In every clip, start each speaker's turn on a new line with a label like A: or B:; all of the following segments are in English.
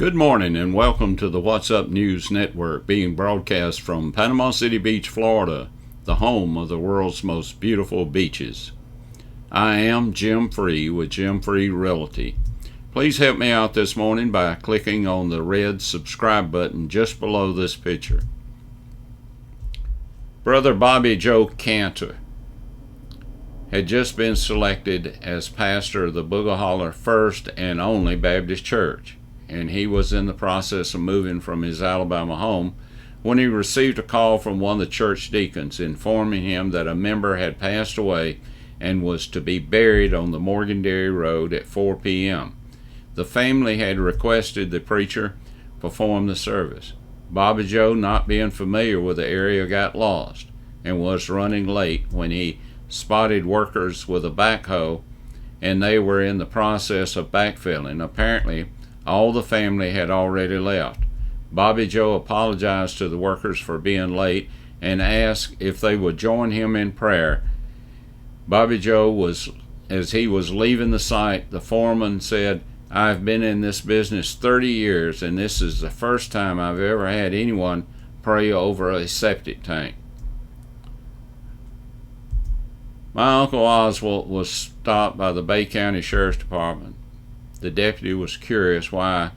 A: Good morning and welcome to the What's Up News Network, being broadcast from Panama City Beach, Florida, the home of the world's most beautiful beaches. I am Jim Free with Jim Free Realty. Please help me out this morning by clicking on the red subscribe button just below this picture. Brother Bobby Joe Cantor had just been selected as pastor of the Booger Holler First and Only Baptist Church, and he was in the process of moving from his Alabama home when he received a call from one of the church deacons informing him that a member had passed away and was to be buried on the Morgan Dairy Road at 4 p.m. The family had requested the preacher perform the service. Bobby Joe, not being familiar with the area, got lost and was running late when he spotted workers with a backhoe, and they were in the process of backfilling. Apparently, all the family had already left. Bobby Joe apologized to the workers for being late and asked if they would join him in prayer. Bobby Joe as he was leaving the site, the foreman said, "I've been in this business 30 years, and this is the first time I've ever had anyone pray over a septic tank." My Uncle Oswald was stopped by the Bay County Sheriff's Department. The deputy was curious why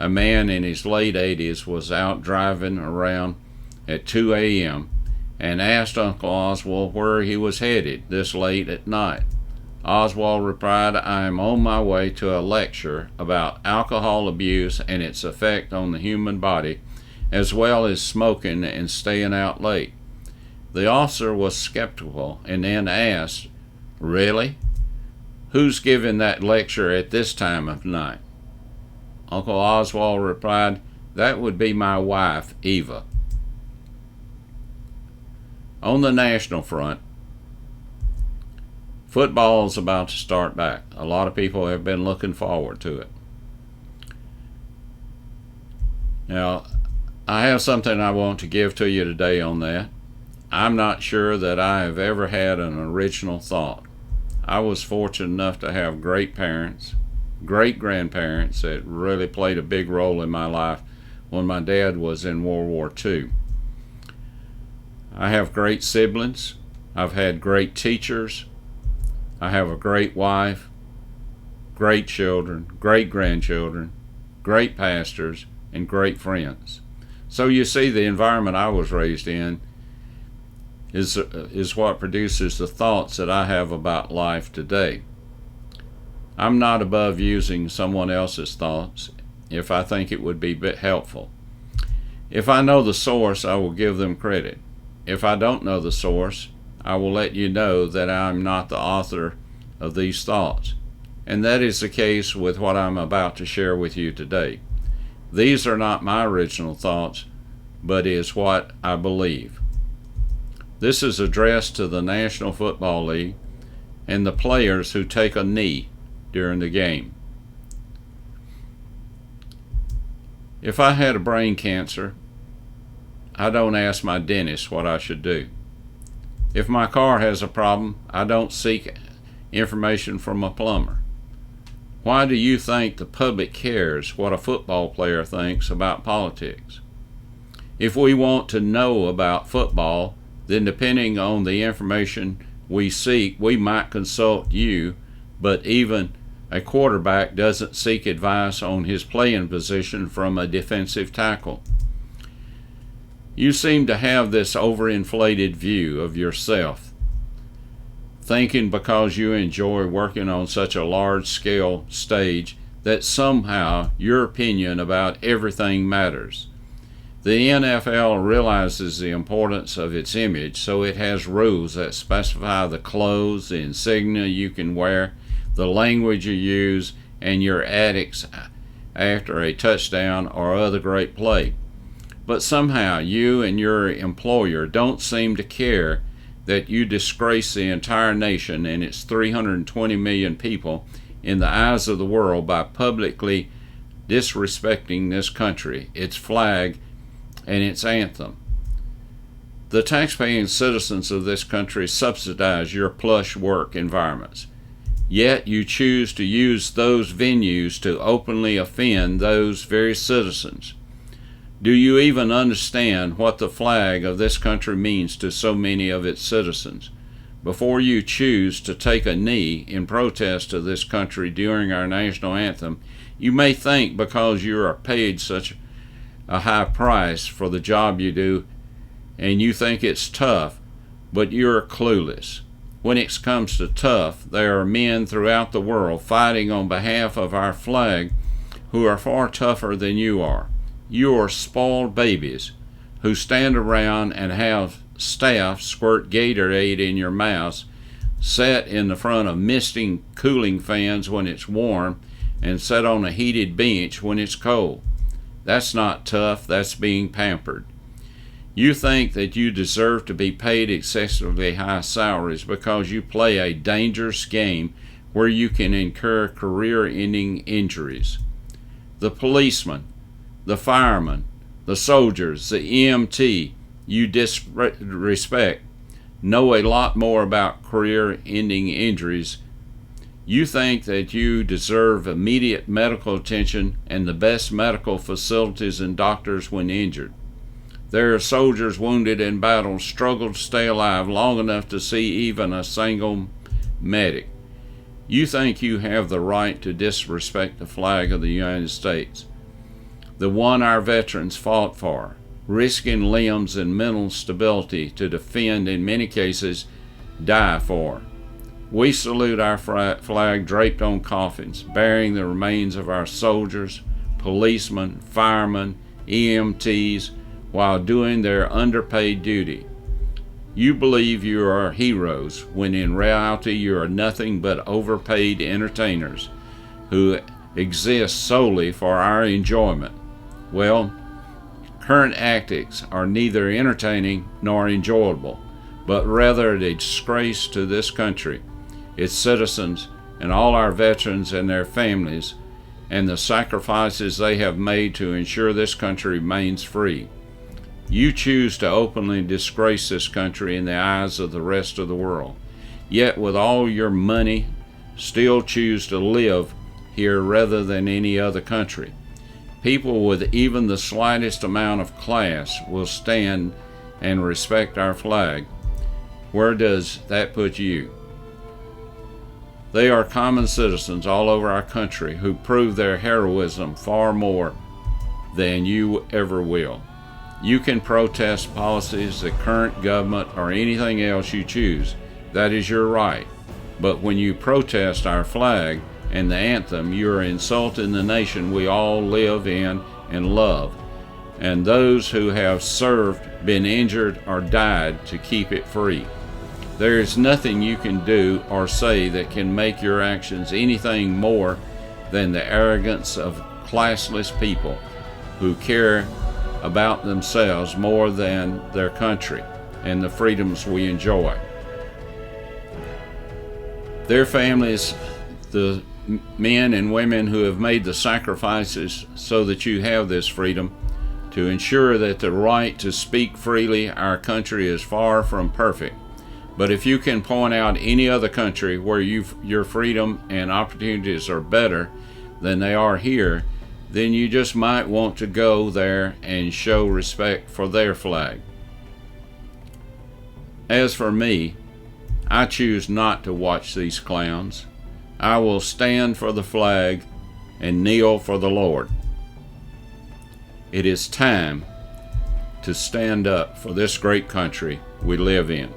A: a man in his late 80s was out driving around at 2 a.m. and asked Uncle Oswald where he was headed this late at night. Oswald replied, "I am on my way to a lecture about alcohol abuse and its effect on the human body, as well as smoking and staying out late." The officer was skeptical and then asked, "Really? Who's giving that lecture at this time of night?" Uncle Oswald replied, "That would be my wife, Eva." On the national front, football is about to start back. A lot of people have been looking forward to it. Now, I have something I want to give to you today on that. I'm not sure that I have ever had an original thought. I was fortunate enough to have great parents, great grandparents that really played a big role in my life when my dad was in World War II. I have great siblings. I've had great teachers. I have a great wife, great children, great grandchildren, great pastors, and great friends. So you see, the environment I was raised in is what produces the thoughts that I have about life today. I'm not above using someone else's thoughts if I think it would be helpful. If I know the source, I will give them credit. If I don't know the source, I will let you know that I'm not the author of these thoughts. And that is the case with what I'm about to share with you today. These are not my original thoughts, but is what I believe. This is addressed to the National Football League and the players who take a knee during the game. If I had a brain cancer, I don't ask my dentist what I should do. If my car has a problem, I don't seek information from a plumber. Why do you think the public cares what a football player thinks about politics? If we want to know about football, then depending on the information we seek, we might consult you, but even a quarterback doesn't seek advice on his playing position from a defensive tackle. You seem to have this overinflated view of yourself, thinking because you enjoy working on such a large-scale stage that somehow your opinion about everything matters. The NFL realizes the importance of its image, so it has rules that specify the clothes, the insignia you can wear, the language you use, and your antics after a touchdown or other great play. But somehow you and your employer don't seem to care that you disgrace the entire nation and its 320 million people in the eyes of the world by publicly disrespecting this country, its flag, and its anthem. The taxpaying citizens of this country subsidize your plush work environments. Yet you choose to use those venues to openly offend those very citizens. Do you even understand what the flag of this country means to so many of its citizens? Before you choose to take a knee in protest of this country during our national anthem, you may think because you are paid such a high price for the job you do, and you think it's tough, but you're clueless. When it comes to tough, there are men throughout the world fighting on behalf of our flag who are far tougher than you are. You are spoiled babies who stand around and have staff squirt Gatorade in your mouth, sit in the front of misting cooling fans when it's warm, and sit on a heated bench when it's cold. That's not tough, that's being pampered. You think that you deserve to be paid excessively high salaries because you play a dangerous game where you can incur career-ending injuries. The policeman, the fireman, the soldiers, the EMT you disrespect know a lot more about career-ending injuries. You think that you deserve immediate medical attention and the best medical facilities and doctors when injured. There are soldiers wounded in battle struggle to stay alive long enough to see even a single medic. You think you have the right to disrespect the flag of the United States, the one our veterans fought for, risking limbs and mental stability to defend, in many cases, die for. We salute our flag draped on coffins, bearing the remains of our soldiers, policemen, firemen, EMTs, while doing their underpaid duty. You believe you are heroes, when in reality you are nothing but overpaid entertainers who exist solely for our enjoyment. Well, current antics are neither entertaining nor enjoyable, but rather a disgrace to this country, its citizens, and all our veterans and their families, and the sacrifices they have made to ensure this country remains free. You choose to openly disgrace this country in the eyes of the rest of the world, yet with all your money, still choose to live here rather than any other country. People with even the slightest amount of class will stand and respect our flag. Where does that put you? They are common citizens all over our country who prove their heroism far more than you ever will. You can protest policies, the current government, or anything else you choose. That is your right. But when you protest our flag and the anthem, you are insulting the nation we all live in and love, and those who have served, been injured, or died to keep it free. There is nothing you can do or say that can make your actions anything more than the arrogance of classless people who care about themselves more than their country and the freedoms we enjoy. Their families, the men and women who have made the sacrifices so that you have this freedom, to ensure that the right to speak freely, our country is far from perfect. But if you can point out any other country where your freedom and opportunities are better than they are here, then you just might want to go there and show respect for their flag. As for me, I choose not to watch these clowns. I will stand for the flag and kneel for the Lord. It is time to stand up for this great country we live in.